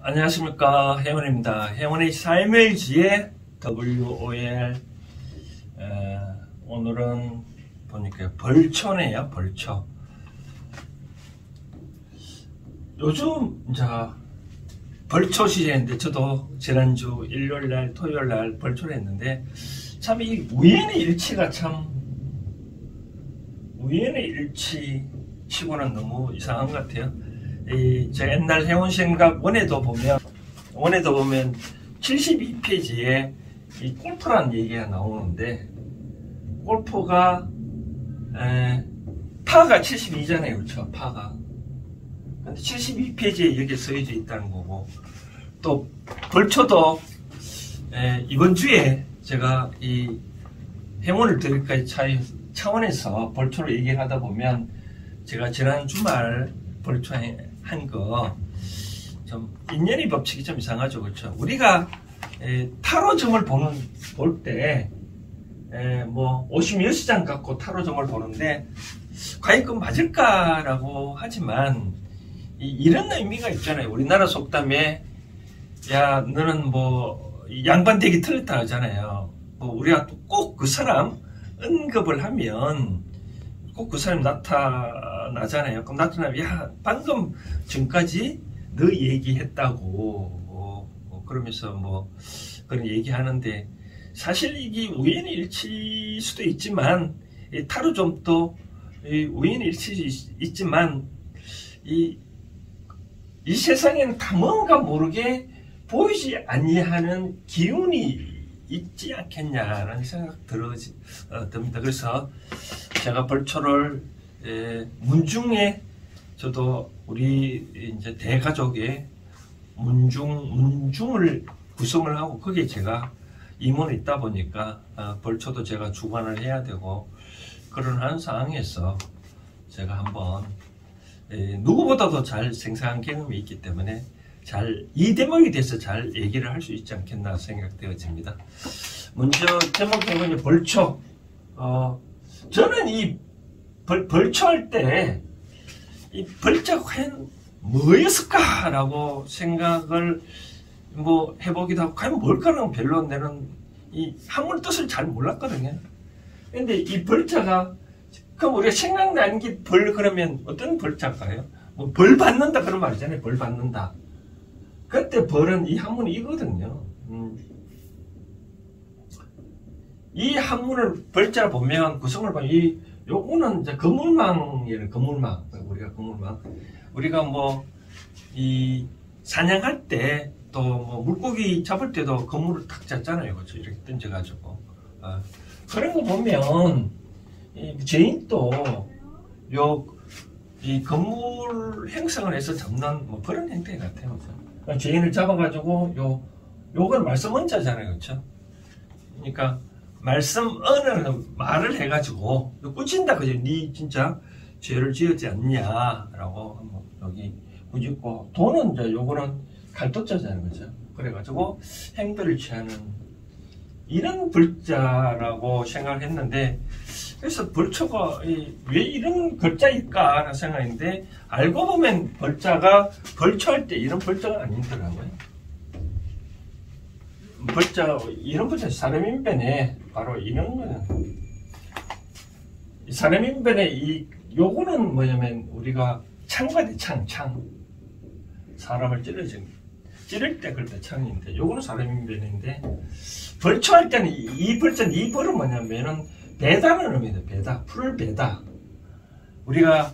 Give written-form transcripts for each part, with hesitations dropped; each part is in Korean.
안녕하십니까, 혜원입니다. 혜원의 삶의 지혜 WOL. 오늘은 보니까 벌초네요. 벌초. 요즘 이제 벌초 시즌인데 저도 지난주 일요일날 토요일날 벌초를 했는데 참 이 우연의 일치가 참 우연의 일치 치고는 너무 이상한 것 같아요. 제 옛날 해운생각 원에도 보면 72페이지에 이 골프란 얘기가 나오는데, 골프가 파가 72잖아요. 그렇죠? 파가. 근데 72페이지에 여기 써져 있다는 거고, 또 벌초도 이번 주에 제가 이 행운을 드릴까 차원에서 벌초를 얘기를 하다 보면, 제가 지난 주말 벌초 한 거 좀 인연의 법칙이 좀 이상하죠. 그렇죠? 우리가 타로점을 볼 때 뭐 56장 갖고 타로점을 보는데 과연 그건 맞을까라고 하지만 이런 의미가 있잖아요. 우리나라 속담에 야 너는 뭐 양반되기 틀렸다 하잖아요. 뭐 우리가 꼭 그 사람 언급을 하면 꼭 그 사람이 나타나잖아요. 그럼 나타나면 야 방금 전까지 너 얘기했다고 그러면서 뭐 그런 얘기하는데, 사실 이게 우연의 일치일 수도 있지만 타로점도 우연의 일치일 수 있지만 이 세상에는 다 뭔가 모르게 보이지 아니하는 기운이 있지 않겠냐라는 생각 듭니다. 그래서 제가 벌초를 문중에 저도 우리 이제 대가족의 문중을 구성을 하고 거기에 제가 임원이 있다 보니까 벌초도 제가 주관을 해야 되고 그런 한 상황에서 제가 한번 누구보다도 잘 생생한 경험이 있기 때문에 이 대목에 대해서 잘 얘기를 할 수 있지 않겠나 생각되어집니다. 먼저 제목은 벌초. 저는 이 벌초할 때 이 벌자가 과연 뭐였을까라고 생각을 뭐 해보기도 하고, 과연 뭘까는 별로 내는 이 한문 뜻을 잘 몰랐거든요. 근데 이 벌자가, 그럼 우리가 생각나는 게 그러면 어떤 벌자일까요? 뭐 벌 받는다 그런 말이잖아요. 벌 받는다. 그때 벌은 이 한문이 이거든요. 이 한문을 벌자를 보면 구성을 보면 요거는 이제 거물망이에요. 거물망. 우리가 뭐 이 사냥할 때 또 뭐 물고기 잡을 때도 거물을 탁 잡잖아요. 그렇죠? 이렇게 던져가지고. 그런 거 보면 죄인도 이 거물 행성을 해서 잡는 뭐 그런 행태 같아요. 그렇죠? 죄인을 잡아가지고 요건 말씀 언자잖아요. 그렇죠? 그러니까 말씀 언어는 말을 해가지고 꾸친다. 그죠? 니 진짜 죄를 지었지 않냐라고 한번 여기 꾸짖고, 돈은 이제 요거는 갈도자잖아요. 그죠? 그래가지고 행도를 취하는 이런 벌자라고 생각을 했는데, 그래서 벌초가 왜 이런 글자일까 하는 생각인데, 알고 보면 벌자가 벌초할 때 이런 벌자가 아니더라고요. 이런 벌자 사람인변에 바로 이런 거는, 사람인변에 요거는 뭐냐면 우리가 창과대 창. 사람을 찌를 때 그럴 때 창인데, 요거는 사람인변인데, 벌초할 때는 이 벌은 뭐냐면은 배다는 의미입니다. 배다. 풀을 배다. 우리가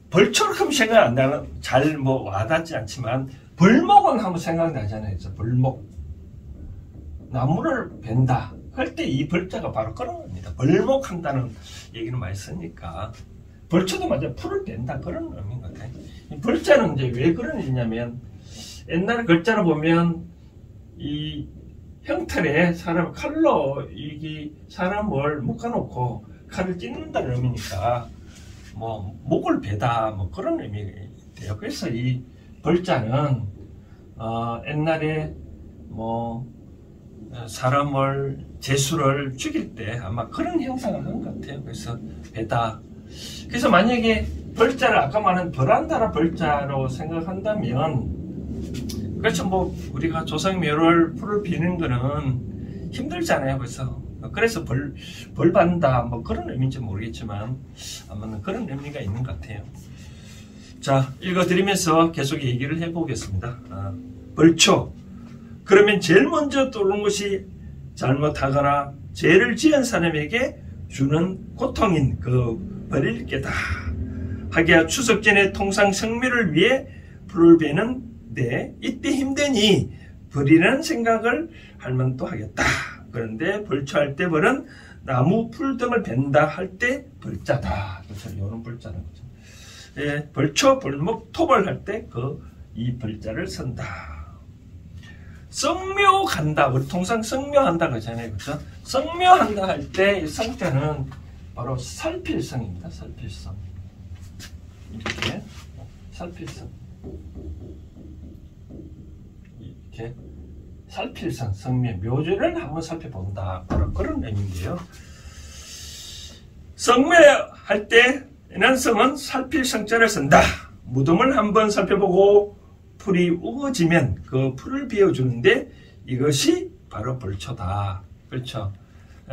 벌초를 하면 생각 안 나는, 잘 뭐 와닿지 않지만 벌목은 한번 생각나잖아요. 벌목. 나무를 벤다. 할 때 이 벌자가 바로 그런 겁니다. 벌목한다는 얘기는 많이 쓰니까. 벌초도 맞아. 풀을 벤다. 그런 의미인 것 같아요. 이 벌자는 이제 왜 그런 일이냐면, 옛날 글자를 보면 이 형틀에 칼로 사람을 묶어놓고 칼을 찢는다는 의미니까 뭐 목을 베다 뭐 그런 의미예요. 그래서 이 벌자는 옛날에 뭐 사람을 죄수를 죽일 때 아마 그런 형상을 한 것 같아요. 그래서 베다. 그래서 만약에 벌자를 아까 말한 벌한다라 벌자로 생각한다면 그렇죠. 뭐 우리가 조상묘를 풀을 비는 거는 힘들잖아요. 그래서 벌 받는다 뭐 그런 의미인지 모르겠지만 아마 그런 의미가 있는 것 같아요. 자, 읽어드리면서 계속 얘기를 해보겠습니다. 벌초. 그러면 제일 먼저 떠오르는 것이 잘못하거나 죄를 지은 사람에게 주는 고통인 그 벌일 게다. 하기야 추석 전에 통상 성묘를 위해 풀을 베는데 이때 힘드니 벌이라는 생각을 할 만도 하겠다. 그런데 벌초할 때 벌은 나무 풀 등을 벤다 할 때 벌자다. 그렇죠. 이런 벌자는 거죠. 예, 벌초, 벌목, 토벌 할 때 이 벌자를 쓴다. 성묘 간다. 우리 통상 성묘한다 그러잖아요. 그렇죠? 성묘한다 할 때 성자는 바로 살필성입니다. 살필성. 이렇게 살필성. 이렇게 살필성, 성묘, 묘주를 한번 살펴본다. 바로 그런 의미인데요. 성묘할 때는 성은 살필성자를 쓴다. 무덤을 한번 살펴보고 풀이 우거지면 그 풀을 베어주는데 이것이 바로 벌초다. 그렇죠.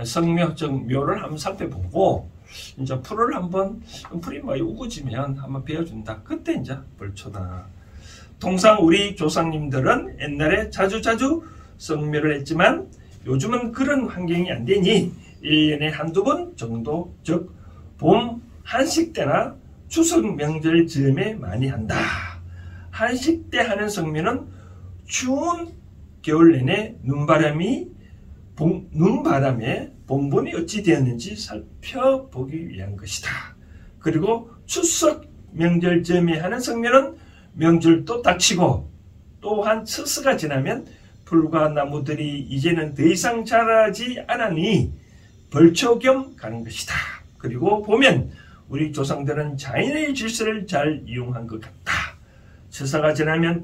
성묘, 즉 묘를 한번 살펴보고 이제 풀을 한번 풀이 많이 우거지면 한번 베어준다. 그때 이제 벌초다. 통상 우리 조상님들은 옛날에 자주 성묘를 했지만 요즘은 그런 환경이 안 되니 1년에 한두 번 정도, 즉 봄 한식 때나 추석 명절 즈음에 많이 한다. 한식 때 하는 성묘는 추운 겨울 내내 눈바람에 봉분이 어찌 되었는지 살펴보기 위한 것이다. 그리고 추석 명절 즈음에 하는 성묘는 명절도 닥치고 또한 처서가 지나면 풀과 나무들이 이제는 더 이상 자라지 않으니 벌초 겸 가는 것이다. 그리고 보면 우리 조상들은 자연의 질서를 잘 이용한 것 같다. 처서가 지나면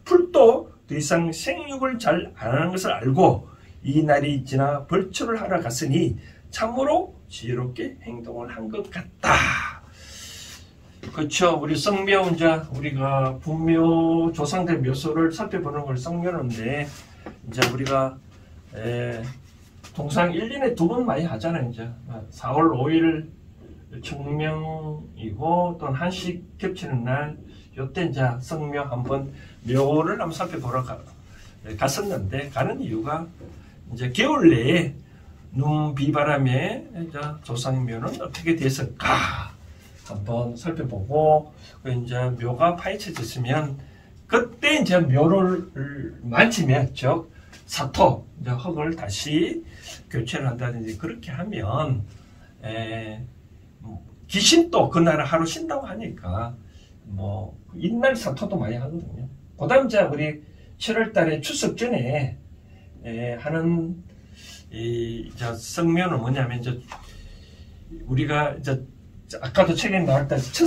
풀도 더 이상 생육을 잘 안 하는 것을 알고 이 날이 지나 벌초를 하러 갔으니 참으로 지혜롭게 행동을 한 것 같다. 그렇죠. 우리 성묘, 이제 우리가 분묘 조상들 묘소를 살펴보는 걸 성묘인데 이제 우리가 통상 1년에 2번 많이 하잖아요. 이제 4월 5일 청명이고 또 한식 겹치는 날 요때 이제 성묘 한번 묘를 한번 살펴보러 갔었는데 가는 이유가 이제 겨울 내에 눈 비바람에 이제 조상묘는 어떻게 됐을까 한번 살펴보고 이제 묘가 파헤쳐졌으면 그때 이제 묘를 만지면 즉 사토 이제 흙을 다시 교체를 한다든지 그렇게 하면 귀신도 그날 하루 쉰다고 하니까 뭐 인날 사토도 많이 하거든요. 그다음 이제 우리 7월달에 추석 전에 하는 이 성묘는 뭐냐면 이제 우리가 이제 아까도 책에 나왔다시피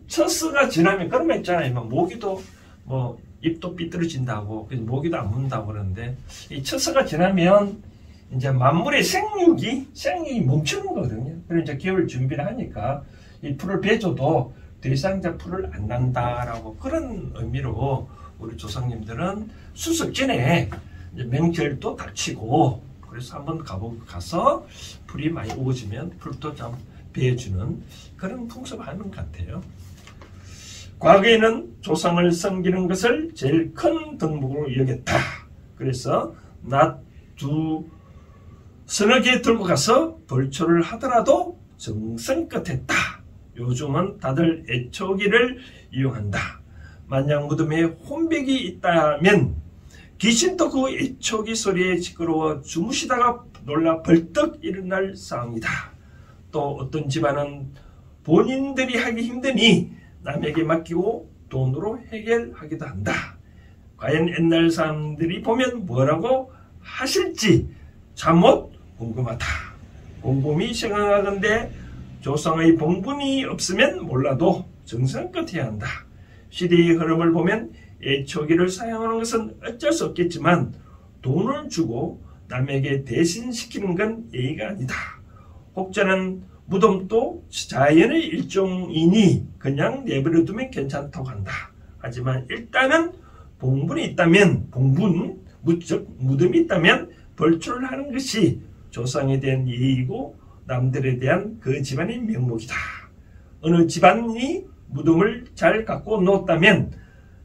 처서가 지나면 그런 거 있잖아요. 모기도 뭐 입도 삐뚤어진다고 그래서 모기도 안 문다고 그러는데 이 처서가 지나면 이제 만물의 생육이 멈추는 거거든요. 그래서 이제 겨울 준비를 하니까 이 풀을 베줘도 더 이상 이제 풀을 안 난다라고 그런 의미로 우리 조상님들은 수석 전에 이제 명절도 닥치고 그래서 한번 가서 풀이 많이 우거지면 풀도 좀 베어주는 그런 풍습을 하는 것 같아요. 과거에는 조상을 섬기는 것을 제일 큰 덕목으로 여겼다. 그래서 낮 서너 개 들고 가서 벌초를 하더라도 정성껏 했다. 요즘은 다들 애초기를 이용한다. 만약 무덤에 혼백이 있다면 귀신도 그 애초기 소리에 시끄러워 주무시다가 놀라 벌떡 일어날 상황이다. 또 어떤 집안은 본인들이 하기 힘드니 남에게 맡기고 돈으로 해결하기도 한다. 과연 옛날 사람들이 보면 뭐라고 하실지 참못 궁금하다. 곰곰이 생각하건대 조상의 봉분이 없으면 몰라도 정성껏 해야 한다. 시대의 흐름을 보면 애초기를 사용하는 것은 어쩔 수 없겠지만 돈을 주고 남에게 대신시키는 건 예의가 아니다. 혹자는 무덤도 자연의 일종이니 그냥 내버려두면 괜찮다고 한다. 하지만 일단은 봉분이 있다면, 봉분, 무덤이 있다면 벌초를 하는 것이 조상에 대한 예의고 남들에 대한 그 집안의 명목이다. 어느 집안이 무덤을 잘 갖고 놓았다면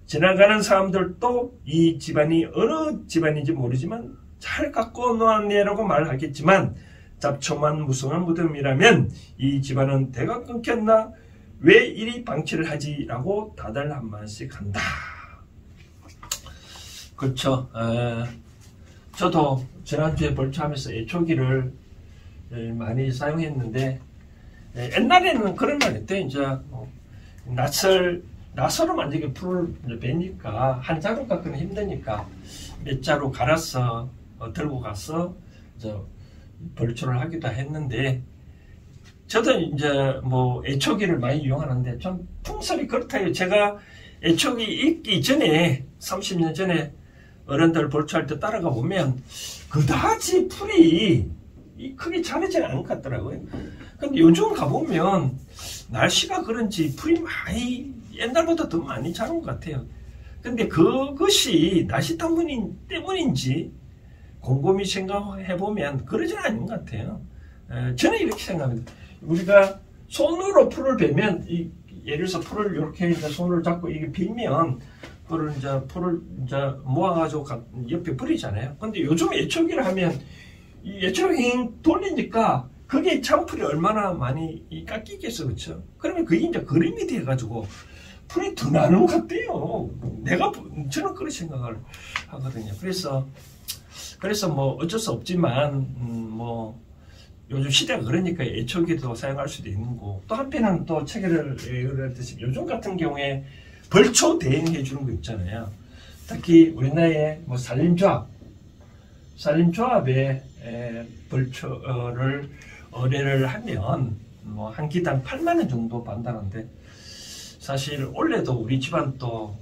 지나가는 사람들도 이 집안이 어느 집안인지 모르지만 잘 갖고 놓았네라고 말하겠지만, 잡초만 무성한 무덤이라면 이 집안은 대가 끊겼나? 왜 이리 방치를 하지? 라고 다들 한마디씩 한다. 그렇죠. 저도 지난주에 벌초하면서 애초기를 많이 사용했는데, 옛날에는 그런 말 했대요. 이제 낯설어 만지게 풀을 베니까 한 자루 깎기는 힘드니까 몇 자루 갈아서 들고 가서 벌초를 하기도 했는데, 저도 이제 뭐 애초기를 많이 이용하는데 좀 풍설이 그렇다요. 제가 애초기 있기 전에 30년 전에 어른들 벌초할 때 따라가 보면 그다지 풀이 크게 자라지 않은 것 같더라고요. 근데 요즘 가보면 날씨가 그런지 풀이 많이 옛날보다 더 많이 자란 것 같아요. 근데 그것이 날씨 때문인지 곰곰이 생각해보면 그러지는 않은 것 같아요. 저는 이렇게 생각합니다. 우리가 손으로 풀을 베면, 예를 들어서 풀을 이렇게 이제 손을 잡고 이게 비면, 풀을 이제 모아가지고 옆에 버리잖아요. 근데 요즘 애초기를 하면, 이 애초기 돌리니까, 그게 참풀이 얼마나 많이 깎이겠어, 그쵸? 그러면 그게 이제 그림이 돼가지고, 풀이 더 나는 것 같아요. 저는 그런 생각을 하거든요. 그래서 뭐 어쩔 수 없지만, 요즘 시대가 그러니까 애초기도 사용할 수도 있는 거고, 또 한편은 또 체계를 그랬듯이 요즘 같은 경우에 벌초 대행해 주는 거 있잖아요. 특히 우리나라의 뭐 산림조합에 벌초를 의뢰를 하면 뭐 한 기당 8만 원 정도 받는다는데, 사실 원래도 우리 집안 또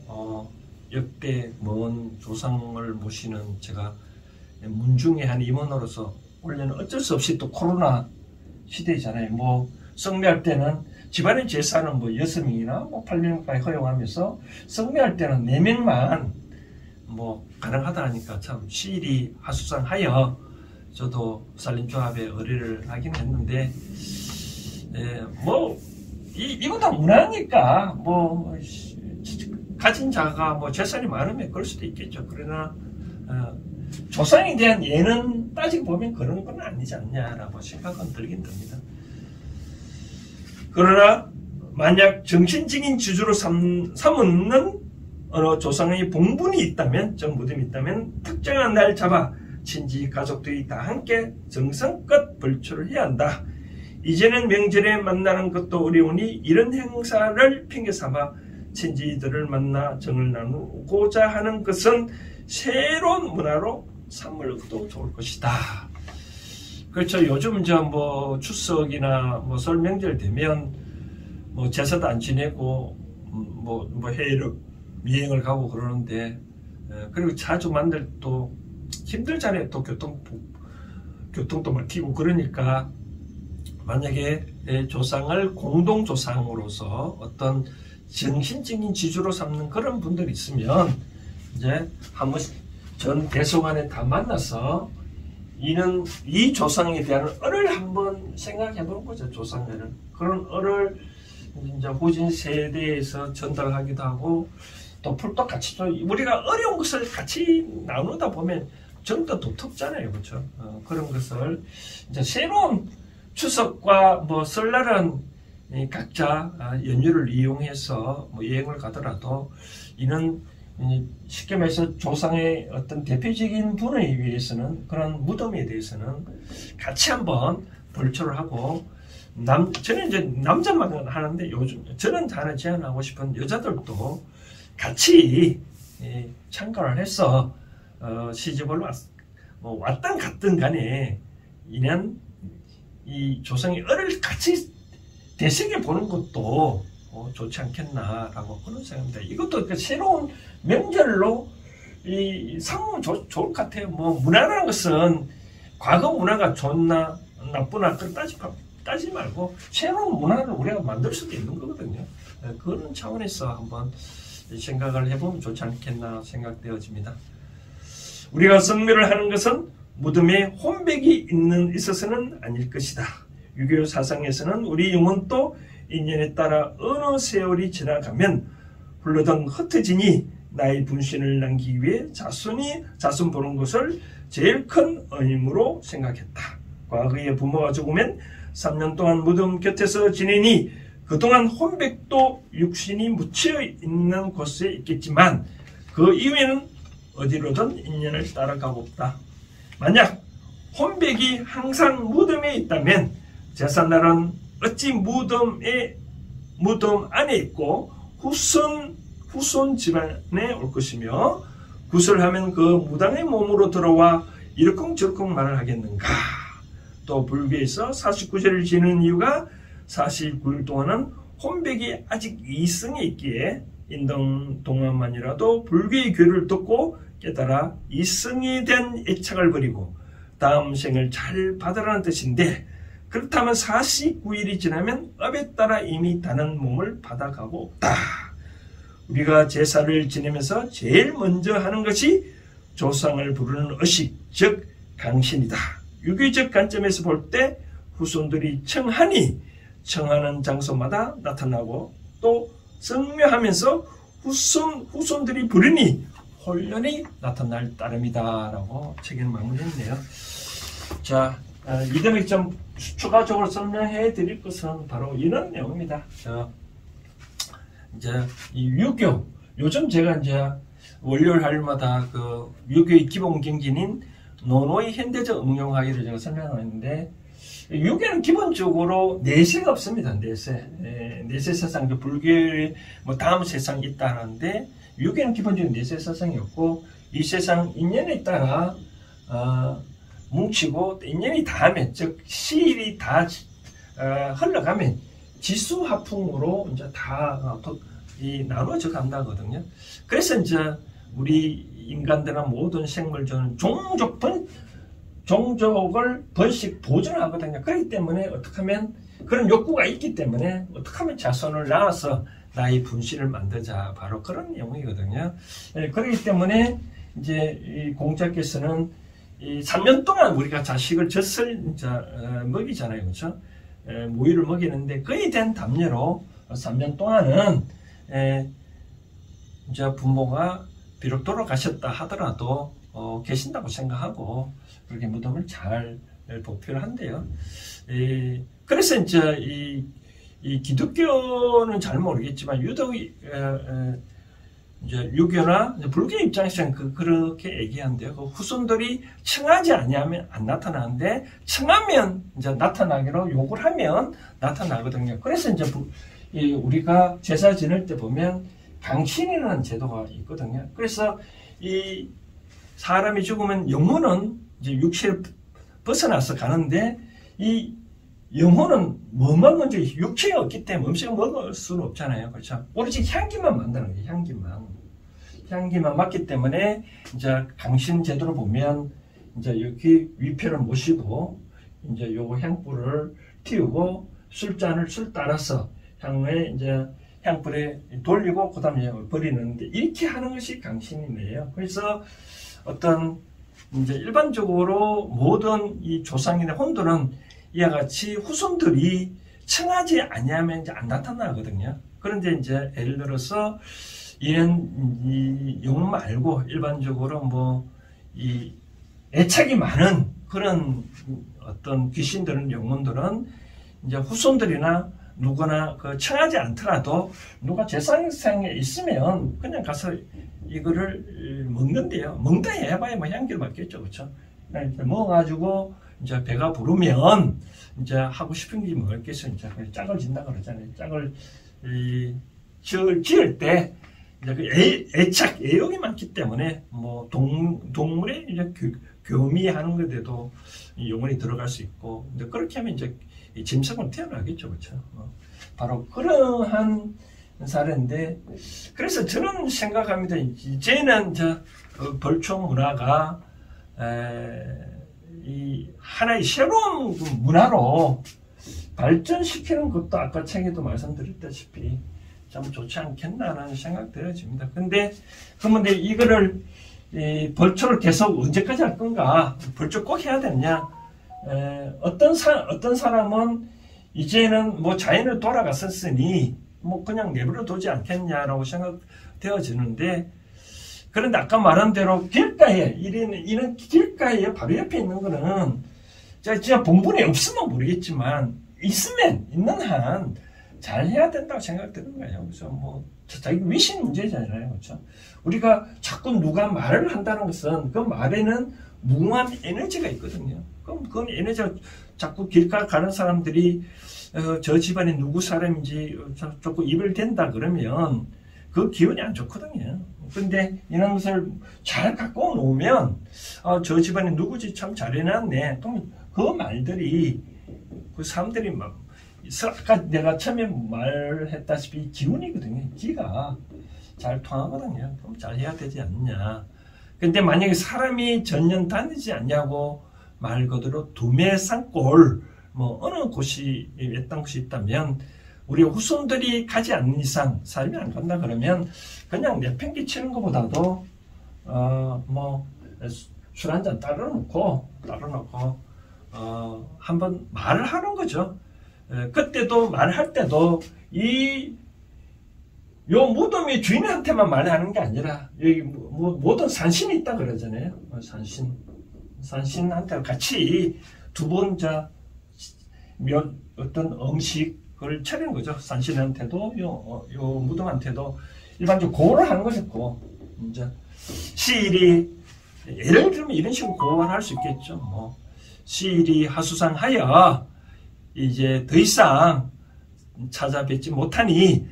역대 먼 조상을 모시는 제가 문중의 한 임원으로서 원래는 어쩔 수 없이 또 코로나 시대잖아요. 뭐 성묘할 때는 집안의 제사는 뭐 6명이나 뭐 8명까지 허용하면서, 성묘할 때는 4명만 뭐 가능하다 하니까 참 시일이 하수상하여 저도 산림조합에 의뢰를 하긴 했는데, 이보다 무난하니까 뭐 가진 자가 뭐 재산이 많으면 그럴 수도 있겠죠. 그러나 조상에 대한 예는 따지고 보면 그런 건 아니지 않냐라고 생각은 들긴 듭니다. 그러나 만약 정신적인 지주로 삼는 어느 조상의 봉분이 있다면, 무덤이 있다면 특정한 날 잡아 친지 가족들이 다 함께 정성껏 벌초를 해야 한다. 이제는 명절에 만나는 것도 어려우니 이런 행사를 핑계 삼아 친지들을 만나 정을 나누고자 하는 것은 새로운 문화로 삼을도 좋을 것이다. 그렇죠. 요즘 뭐 추석이나 뭐 설 명절 되면 뭐 제사도 안 지내고 뭐 해외로 여행을 가고 그러는데, 그리고 자주 만들 또 힘들잖아요. 또 교통도 막히고 그러니까, 만약에 조상을 공동조상으로서 어떤 정신적인 지주로 삼는 그런 분들이 있으면 이제 한번 전 대송안에 다 만나서 이 조상에 대한 을을 한번 생각해 보는 거죠. 조상에는 그런 을을 이제 후진 세대에서 전달하기도 하고, 또 풀도 같이 우리가 어려운 것을 같이 나누다 보면 좀 더 두텁잖아요, 그렇죠? 그런 것을 이제 새로운 추석과 뭐 설날은 각자 연휴를 이용해서 뭐 여행을 가더라도, 이는 쉽게 말해서 조상의 어떤 대표적인 분에 위해서는, 그런 무덤에 대해서는 같이 한번 벌초를 하고, 저는 이제 남자만 하는데, 요즘 저는 하나 제안하고 싶은 여자들도 같이 참가를 해서 시집을 왔든 갔든 간에 이는 이 조상의 을을 같이 되새겨 보는 것도 좋지 않겠나라고 그런 생각입니다. 이것도 새로운 명절로 삼으면 좋을 것 같아요. 뭐 문화라는 것은 과거 문화가 좋나 나쁘나 그런 따지지 말고 새로운 문화를 우리가 만들 수도 있는 거거든요. 그런 차원에서 한번 생각을 해보면 좋지 않겠나 생각되어집니다. 우리가 성묘를 하는 것은 무덤에 혼백이 있어서는 아닐 것이다. 유교 사상에서는 우리 영혼도 인연에 따라 어느 세월이 지나가면 흘러던 흩어지니 나의 분신을 남기기 위해 자손 보는 것을 제일 큰 의무로 생각했다. 과거에 부모가 죽으면 3년 동안 무덤 곁에서 지내니 그동안 혼백도 육신이 묻혀 있는 곳에 있겠지만 그 이후에는 어디로든 인연을 따라가고 없다. 만약 혼백이 항상 무덤에 있다면 제삿날은 어찌 무덤 안에 있고 후손 집안에 올 것이며 구슬하면 그 무당의 몸으로 들어와 이러쿵저러쿵 말을 하겠는가. 또 불교에서 49제를 지는 이유가 49일 동안은 혼백이 아직 이승에 있기에 인동 동안만이라도 불교의 교를 듣고 깨달아 이승에 대한 애착을 버리고 다음 생을 잘 받으라는 뜻인데, 그렇다면 49일이 지나면 업에 따라 이미 다른 몸을 받아가고 없다. 우리가 제사를 지내면서 제일 먼저 하는 것이 조상을 부르는 의식, 즉 강신이다. 유교적 관점에서 볼 때 후손들이 청하는 장소마다 나타나고 또 성묘하면서 후손들이 부르니 혼련이 나타날 따름이다 라고 책을 마무리했네요. 자, 이 점에 좀 추가적으로 설명해 드릴 것은 바로 이런 내용입니다. 자, 이제 이 유교, 요즘 제가 이제 월요일 화요일마다 그 유교의 기본 경진인 노노의 현대적 응용하기를 제가 설명하는데, 유교는 기본적으로 내세가 없습니다. 내세 세상, 불교의 뭐 다음 세상이 있다는데, 유교는 기본적으로 내세 세상이 없고, 이 세상 인연에 따라 뭉치고 인연이 닿으면, 즉 시일이 다 흘러가면 지수화풍으로 이제 다 나눠져 간다거든요. 그래서 이제 우리 인간들은 모든 생물들은 종족을 번식 보존하거든요. 그렇기 때문에 어떻게 하면 그런 욕구가 있기 때문에 어떻게 하면 자손을 낳아서 나의 분신을 만들자, 바로 그런 내용이거든요. 그렇기 때문에 이제 이 공자께서는 이 3년 동안 우리가 자식을 젖을 이제 먹이잖아요, 그렇죠? 모유를 먹이는데 그에 대한 담례로 3년 동안은 이제 부모가 비록 돌아가셨다 하더라도 계신다고 생각하고 그렇게 무덤을 잘 보필을 한대요. 그래서 이제 이 기독교는 잘 모르겠지만 유독 이제 유교나 불교 입장에서는 그렇게 얘기한대요. 그 후손들이 청하지 아니하면 안 나타나는데 청하면 이제 나타나기로 욕을 하면 나타나거든요. 그래서 이제 우리가 제사 지낼 때 보면 강신이라는 제도가 있거든요. 그래서 이 사람이 죽으면 영혼은 이제 육체를 벗어나서 가는데 이 영혼은 뭐만 먼저 육체가 없기 때문에 음식을 먹을 수는 없잖아요. 그렇죠? 오로지 향기만 만드는 거예요. 향기만 맡기 때문에 이제 강신 제도를 보면 이제 여기 위패를 모시고 이제 요거 향불을 틔우고 술 따라서 향에 이제 향불에 돌리고 그다음에 버리는데 이렇게 하는 것이 강신이네요. 그래서 어떤 이제 일반적으로 모든 이 조상이나 혼도는 이와 같이 후손들이 청하지 아니하면 이제 안 나타나거든요. 그런데 이제 예를 들어서 이 영혼 말고 일반적으로 뭐 이 애착이 많은 그런 어떤 귀신들은, 영혼들은 이제 후손들이나 누구나 그 청하지 않더라도 누가 제사상에 있으면 그냥 가서 이거를 먹는데요. 먹다 해봐야 뭐 향기를 맡겠죠, 그렇죠? 먹어가지고 이제 배가 부르면 이제 하고 싶은 게 뭐겠어, 이제 짝을 진다 그러잖아요. 짝을 지을 때 이제 그 애착, 애용이 많기 때문에 뭐 동물에 이제 교미하는 것에도 영혼이 들어갈 수 있고, 근데 그렇게 하면 이제 짐승은 태어나겠죠, 그렇죠? 바로 그러한 사례인데, 그래서 저는 생각합니다. 이제는 벌초 문화가 이 하나의 새로운 문화로 발전시키는 것도 아까 책에도 말씀드렸다시피 참 좋지 않겠나라는 생각 들어집니다. 근데 그러면 이거를 벌초를 계속 언제까지 할 건가? 벌초 꼭 해야 되느냐? 어떤 사람은 이제는 뭐 자연을 돌아갔었으니 뭐 그냥 내버려 두지 않겠냐라고 생각되어지는데, 그런데 아까 말한 대로 길가에 이런 길가에 바로 옆에 있는 거는 진짜 본분이 없으면 모르겠지만 있으면 있는 한 잘 해야 된다고 생각되는 거예요. 그래서 뭐 자기 위신 문제잖아요, 그렇죠? 우리가 자꾸 누가 말을 한다는 것은 그 말에는 무한 에너지가 있거든요. 그럼 그건 에너지가 자꾸 길가 가는 사람들이 저 집안에 누구 사람인지 자꾸 입을 댄다 그러면 그 기분이 안 좋거든요. 근데 이런 것을 잘 갖고 놓으면 저 집안에 누구지 참 잘해놨네. 그 말들이 그 사람들이 막 아까 내가 처음에 말했다시피 기운이거든요. 기가 잘 통하거든요. 그럼 잘 해야 되지 않느냐. 근데 만약에 사람이 전년 다니지 않냐고 말 그대로 두매산골 뭐 어느 곳이 외딴 곳이 있다면 우리 후손들이 가지 않는 이상 삶이 안 간다 그러면 그냥 내팽개치는 것보다도 뭐 술 한잔 따로 놓고 한번 말을 하는 거죠. 그때도 말할 때도 요 무덤이 주인한테만 말하는 게 아니라 여기 모든 산신이 있다 그러잖아요. 산신한테 같이 두 번 어떤 음식을 차리는 거죠. 산신한테도 요 무덤한테도 일반적으로 고를 하는 거죠. 이제 시일이 예를 들면 이런 식으로 고를 할 수 있겠죠. 뭐 시일이 하수상하여 이제 더 이상 찾아뵙지 못하니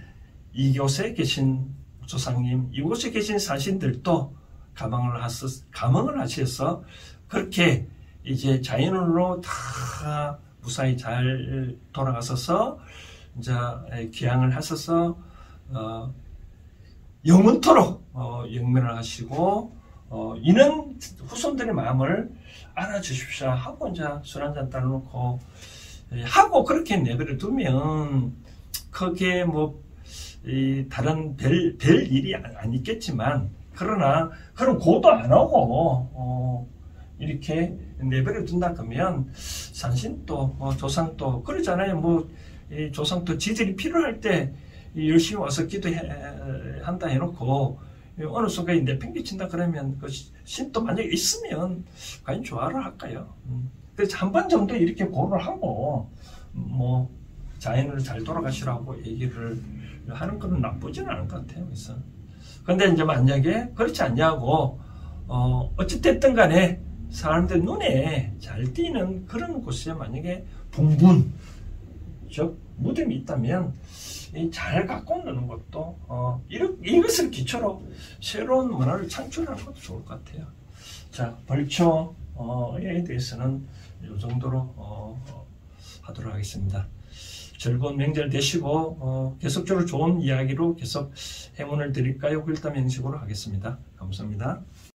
이곳에 계신 조상님, 이곳에 계신 산신들도 감흥을 하셔서 그렇게 이제 자연으로 다 무사히 잘 돌아가셔서 이제 귀향을 하셔서 영원토록 영면을 하시고 이는 후손들의 마음을 알아주십시오 하고 이제 술 한잔 따라놓고 하고 그렇게 내버려 두면 크게 뭐 다른 별 일이 안 있겠지만, 그러나 그럼 고도 안 하고 이렇게 내버려 둔다 그러면 산신도 조상도 그러잖아요. 뭐 조상도 지들이 필요할 때 열심히 와서 기도한다 해놓고 어느 순간에 내팽개친다 그러면 그 신도 만약에 있으면 과연 좋아를 할까요? 그래서 한 번 정도 이렇게 고를 하고 뭐 자연을 잘 돌아가시라고 얘기를 하는 건 나쁘지는 않을 것 같아요. 그래서 근데 이제 만약에 그렇지 않냐고 어찌됐든 간에 사람들 눈에 잘 띄는 그런 곳에 만약에 봉분 즉 무덤이 있다면 잘 갖고 노는 것도 이것을 기초로 새로운 문화를 창출하는 것도 좋을 것 같아요. 자, 벌초에 대해서는 이 정도로 하도록 하겠습니다. 즐거운 명절 되시고 계속적으로 좋은 이야기로 계속 행운을 드릴까요? 홀담 형식으로 하겠습니다. 감사합니다.